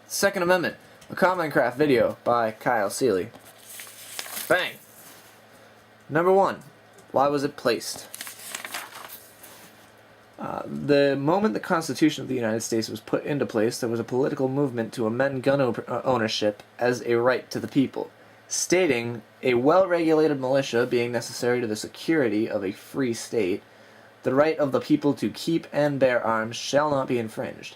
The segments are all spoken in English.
Second Amendment, a Commonecraft video by Kyle Seeley. Bang! Number 1. Why was it placed? The moment the Constitution of the United States was put into place, there was a political movement to amend gun ownership as a right to the people, stating a well-regulated militia being necessary to the security of a free state, the right of the people to keep and bear arms shall not be infringed.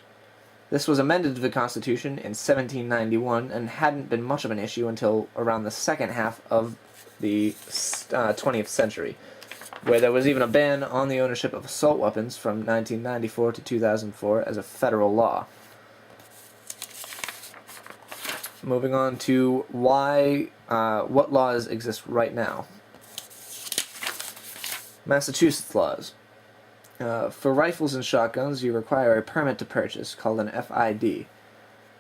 This was amended to the Constitution in 1791 and hadn't been much of an issue until around the second half of the 20th century, where there was even a ban on the ownership of assault weapons from 1994 to 2004 as a federal law. Moving on to what laws exist right now. Massachusetts laws. For rifles and shotguns, you require a permit to purchase, called an FID.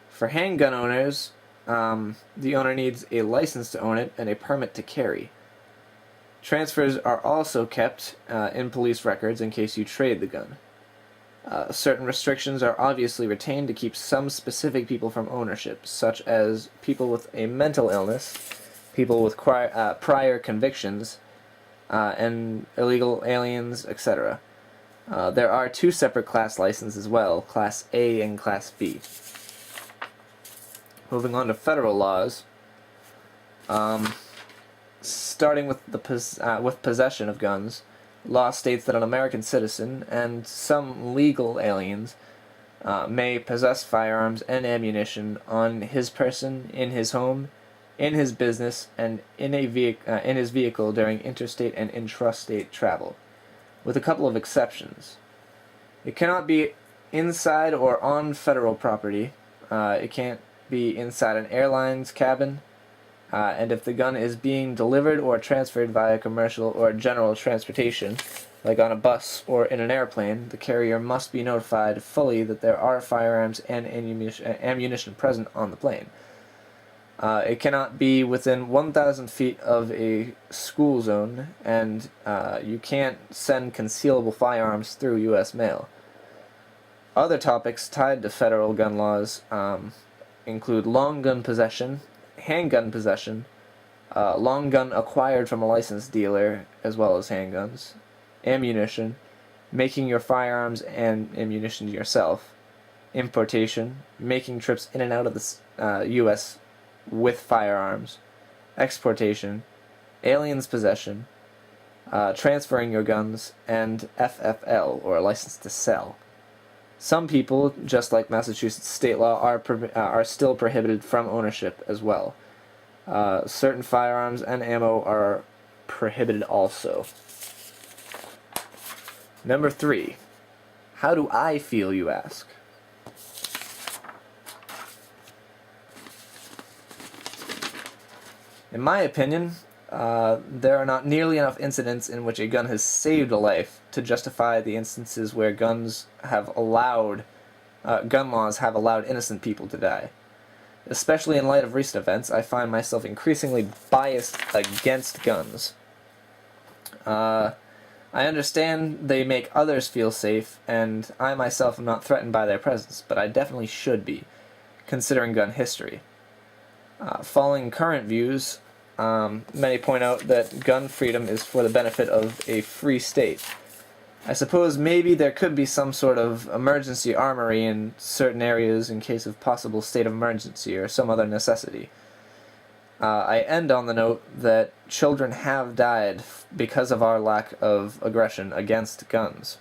For handgun owners, the owner needs a license to own it and a permit to carry. Transfers are also kept in police records in case you trade the gun. Certain restrictions are obviously retained to keep some specific people from ownership, such as people with a mental illness, people with prior convictions, and illegal aliens, etc. There are two separate class licenses as well, Class A and Class B. Moving on to federal laws, starting with with possession of guns, law states that an American citizen and some legal aliens may possess firearms and ammunition on his person, in his home, in his business, and in his vehicle during interstate and intrastate travel, with a couple of exceptions. It cannot be inside or on federal property. It can't be inside an airline's cabin. And if the gun is being delivered or transferred via commercial or general transportation, like on a bus or in an airplane, the carrier must be notified fully that there are firearms and ammunition present on the plane. It cannot be within 1,000 feet of a school zone, and you can't send concealable firearms through U.S. mail. Other topics tied to federal gun laws include long gun possession, handgun possession, long gun acquired from a licensed dealer, as well as handguns, ammunition, making your firearms and ammunition yourself, importation, making trips in and out of the U.S. with firearms, exportation, aliens possession, transferring your guns, and FFL, or a license to sell. Some people, just like Massachusetts state law, are still prohibited from ownership as well. Certain firearms and ammo are prohibited also. Number 3. How do I feel, you ask? In my opinion, there are not nearly enough incidents in which a gun has saved a life to justify the instances where gun laws have allowed innocent people to die. Especially in light of recent events, I find myself increasingly biased against guns. I understand they make others feel safe, and I myself am not threatened by their presence, but I definitely should be, considering gun history. Following current views, many point out that gun freedom is for the benefit of a free state. I suppose maybe there could be some sort of emergency armory in certain areas in case of possible state of emergency or some other necessity. I end on the note that children have died because of our lack of aggression against guns.